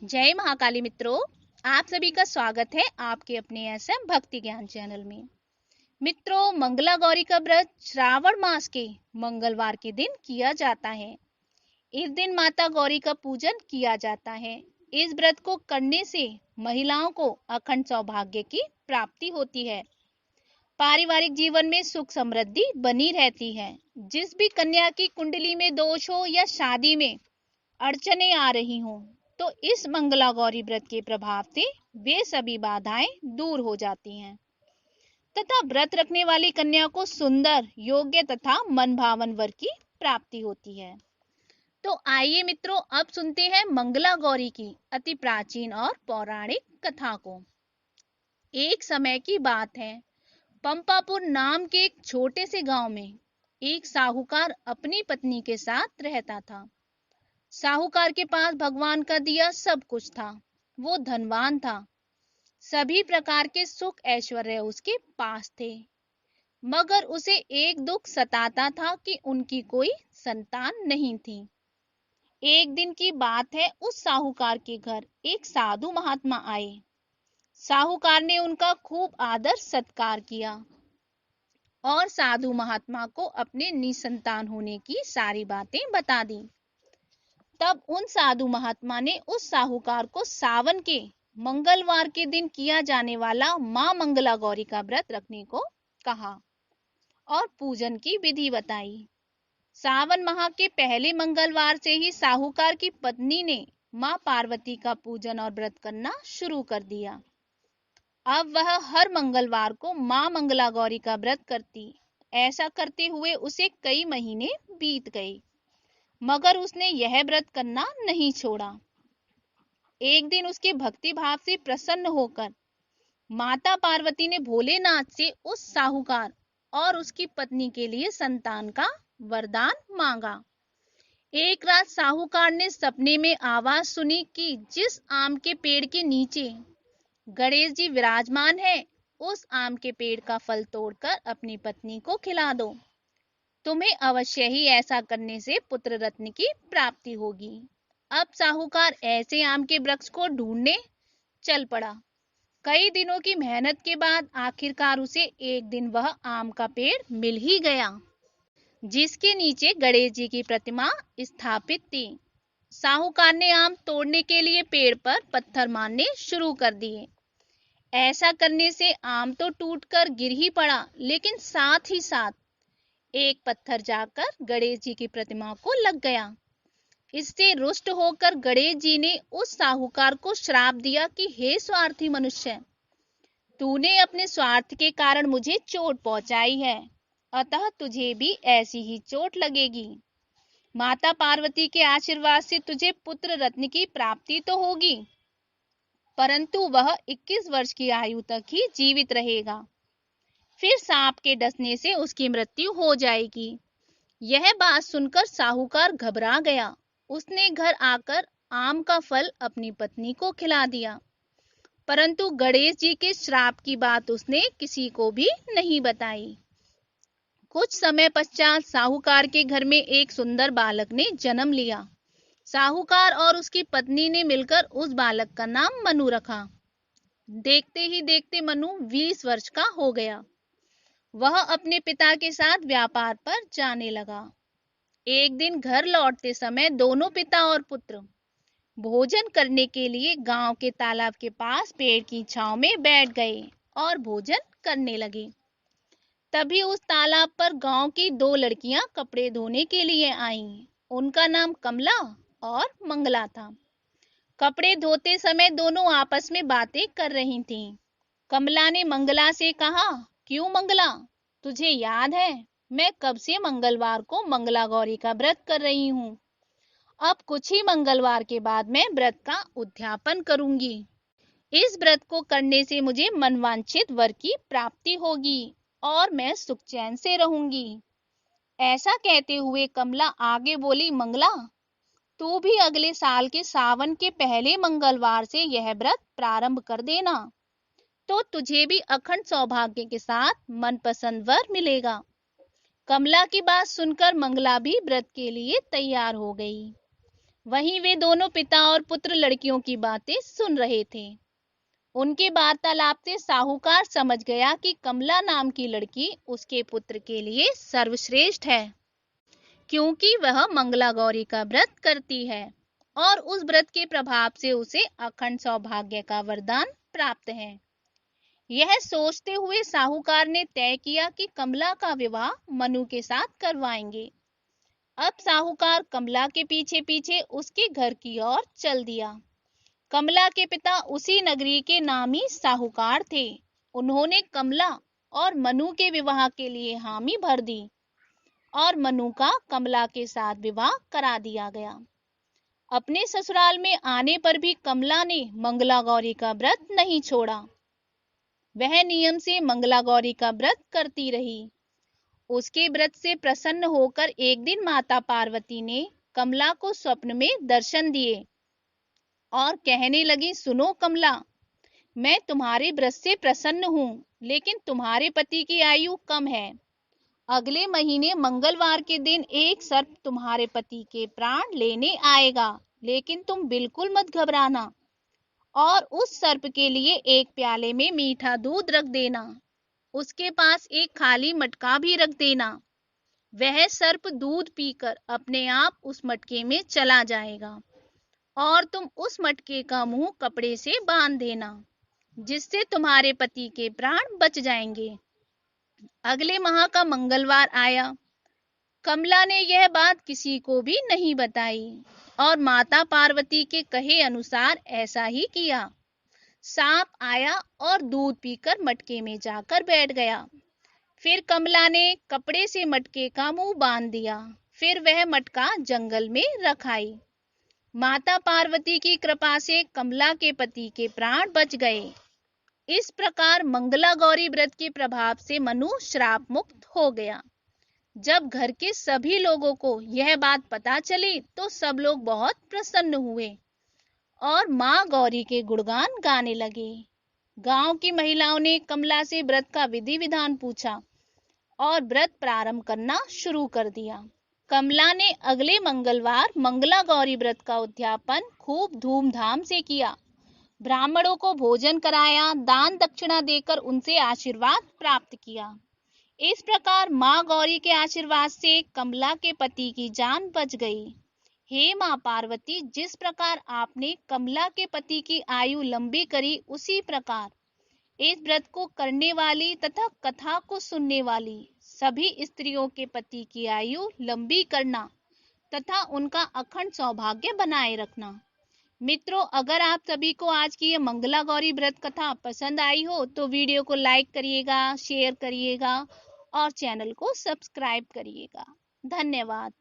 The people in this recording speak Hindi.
जय महाकाली मित्रों, आप सभी का स्वागत है आपके अपने एसएम भक्ति ज्ञान चैनल में। मित्रों, मंगला गौरी का व्रत श्रावण मास के मंगलवार के दिन किया जाता है। इस दिन माता गौरी का पूजन किया जाता है। इस व्रत को करने से महिलाओं को अखंड सौभाग्य की प्राप्ति होती है। पारिवारिक जीवन में सुख समृद्धि बनी रहती है। जिस भी कन्या की कुंडली में दोष हो या शादी में अड़चने आ रही हों, तो इस मंगला गौरी व्रत के प्रभाव से वे सभी बाधाएं दूर हो जाती हैं तथा व्रत रखने वाली कन्या को सुंदर, योग्य तथा मनभावन वर की प्राप्ति होती है। तो आइए मित्रों, अब सुनते हैं मंगला गौरी की अति प्राचीन और पौराणिक कथा को। एक समय की बात है, पंपापुर नाम के एक छोटे से गांव में एक साहूकार अपनी पत्नी के साथ रहता था। साहूकार के पास भगवान का दिया सब कुछ था। वो धनवान था। सभी प्रकार के सुख ऐश्वर्य उसके पास थे, मगर उसे एक दुख सताता था कि उनकी कोई संतान नहीं थी। एक दिन की बात है, उस साहूकार के घर एक साधु महात्मा आए। साहूकार ने उनका खूब आदर सत्कार किया और साधु महात्मा को अपने निसंतान होने की सारी बातें बता दी। तब उन साधु महात्मा ने उस साहूकार को सावन के मंगलवार के दिन किया जाने वाला मां मंगला गौरी का व्रत रखने को कहा और पूजन की विधि बताई। सावन माह के पहले मंगलवार से ही साहूकार की पत्नी ने मां पार्वती का पूजन और व्रत करना शुरू कर दिया। अब वह हर मंगलवार को मां मंगला गौरी का व्रत करती। ऐसा करते हुए उसे कई महीने बीत गए, मगर उसने यह व्रत करना नहीं छोड़ा। एक दिन उसके भक्ति भाव से प्रसन्न होकर माता पार्वती ने भोलेनाथ से उस साहूकार और उसकी पत्नी के लिए संतान का वरदान मांगा। एक रात साहूकार ने सपने में आवाज सुनी कि जिस आम के पेड़ के नीचे गणेश जी विराजमान है, उस आम के पेड़ का फल तोड़कर अपनी पत्नी को खिला दो। तुम्हें अवश्य ही ऐसा करने से पुत्र रत्न की प्राप्ति होगी। अब साहूकार ऐसे आम के वृक्ष को ढूंढने चल पड़ा। कई दिनों की मेहनत के बाद आखिरकार उसे एक दिन वह आम का पेड़ मिल ही गया, जिसके नीचे गणेश जी की प्रतिमा स्थापित थी। साहूकार ने आम तोड़ने के लिए पेड़ पर पत्थर मारने शुरू कर दिए। ऐसा करने से आम तो टूटकर गिर ही पड़ा, लेकिन साथ ही साथ एक पत्थर जाकर गणेश जी की प्रतिमा को लग गया। इससे रुष्ट होकर गणेश जी ने उस साहूकार को श्राप दिया कि हे स्वार्थी मनुष्य, तूने अपने स्वार्थ के कारण मुझे चोट पहुंचाई है, अतः तुझे भी ऐसी ही चोट लगेगी। माता पार्वती के आशीर्वाद से तुझे पुत्र रत्न की प्राप्ति तो होगी, परंतु वह 21 वर्ष की आयु तक ही जीवित रहेगा। फिर सांप के डसने से उसकी मृत्यु हो जाएगी। यह बात सुनकर साहूकार घबरा गया। उसने घर आकर आम का फल अपनी पत्नी को खिला दिया, परंतु गणेश जी के श्राप की बात उसने किसी को भी नहीं बताई। कुछ समय पश्चात साहूकार के घर में एक सुंदर बालक ने जन्म लिया। साहूकार और उसकी पत्नी ने मिलकर उस बालक का नाम मनु रखा। देखते ही देखते मनु 20 वर्ष का हो गया। वह अपने पिता के साथ व्यापार पर जाने लगा। एक दिन घर लौटते समय दोनों पिता और पुत्र भोजन करने के लिए गांव के तालाब के पास पेड़ की छांव में बैठ गए और भोजन करने लगे। तभी उस तालाब पर गांव की 2 लड़कियां कपड़े धोने के लिए आईं। उनका नाम कमला और मंगला था। कपड़े धोते समय दोनों आपस में बातें कर रही थीं। कमला ने मंगला से कहा, क्यों मंगला, तुझे याद है मैं कब से मंगलवार को मंगला गौरी का व्रत कर रही हूँ। अब कुछ ही मंगलवार के बाद मैं व्रत का उद्यापन करूंगी। इस व्रत को करने से मुझे मनवांछित वर की प्राप्ति होगी और मैं सुख चैन से रहूंगी। ऐसा कहते हुए कमला आगे बोली, मंगला, तू भी अगले साल के सावन के पहले मंगलवार से यह व्रत प्रारंभ कर देना, तो तुझे भी अखंड सौभाग्य के साथ मनपसंद वर मिलेगा। कमला की बात सुनकर मंगला भी व्रत के लिए तैयार हो गई। वहीं वे दोनों पिता और पुत्र लड़कियों की बातें सुन रहे थे। उनके वार्तालाप से साहूकार समझ गया कि कमला नाम की लड़की उसके पुत्र के लिए सर्वश्रेष्ठ है, क्योंकि वह मंगला गौरी का व्रत करती है और उस व्रत के प्रभाव से उसे अखंड सौभाग्य का वरदान प्राप्त है। यह सोचते हुए साहूकार ने तय किया कि कमला का विवाह मनु के साथ करवाएंगे। अब साहूकार कमला के पीछे पीछे उसके घर की ओर चल दिया। कमला के पिता उसी नगरी के नामी साहूकार थे। उन्होंने कमला और मनु के विवाह के लिए हामी भर दी और मनु का कमला के साथ विवाह करा दिया गया। अपने ससुराल में आने पर भी कमला ने मंगला गौरी का व्रत नहीं छोड़ा। वह नियम से मंगला गौरी का व्रत करती रही। उसके व्रत से प्रसन्न होकर एक दिन माता पार्वती ने कमला को स्वप्न में दर्शन दिए और कहने लगी, सुनो कमला, मैं तुम्हारे व्रत से प्रसन्न हूँ, लेकिन तुम्हारे पति की आयु कम है। अगले महीने मंगलवार के दिन एक सर्प तुम्हारे पति के प्राण लेने आएगा, लेकिन तुम बिल्कुल मत घबराना और उस सर्प के लिए एक प्याले में मीठा दूध रख देना। उसके पास एक खाली मटका भी रख देना। वह सर्प दूध पीकर अपने आप उस मटके में चला जाएगा और तुम उस मटके का मुंह कपड़े से बांध देना, जिससे तुम्हारे पति के प्राण बच जाएंगे। अगले माह का मंगलवार आया। कमला ने यह बात किसी को भी नहीं बताई और माता पार्वती के कहे अनुसार ऐसा ही किया। सांप आया और दूध पीकर मटके में जाकर बैठ गया। फिर कमला ने कपड़े से मटके का मुंह बांध दिया। फिर वह मटका जंगल में रख आई। माता पार्वती की कृपा से कमला के पति के प्राण बच गए। इस प्रकार मंगला गौरी व्रत के प्रभाव से मनु श्राप मुक्त हो गया। जब घर के सभी लोगों को यह बात पता चली तो सब लोग बहुत प्रसन्न हुए और माँ गौरी के गुणगान गाने लगे। गांव की महिलाओं ने कमला से व्रत का विधि विधान पूछा और व्रत प्रारंभ करना शुरू कर दिया। कमला ने अगले मंगलवार मंगला गौरी व्रत का उद्यापन खूब धूमधाम से किया। ब्राह्मणों को भोजन कराया, दान दक्षिणा देकर उनसे आशीर्वाद प्राप्त किया। इस प्रकार माँ गौरी के आशीर्वाद से कमला के पति की जान बच गई। हे माँ पार्वती, जिस प्रकार आपने कमला के पति की आयु लंबी करी, उसी प्रकार इस व्रत को करने वाली तथा कथा को सुनने वाली सभी स्त्रियों के पति की आयु लंबी करना तथा उनका अखंड सौभाग्य बनाए रखना। मित्रों, अगर आप सभी को आज की ये मंगला गौरी व्रत कथा पसंद आई हो तो वीडियो को लाइक करिएगा, शेयर करिएगा और चैनल को सब्सक्राइब करिएगा। धन्यवाद।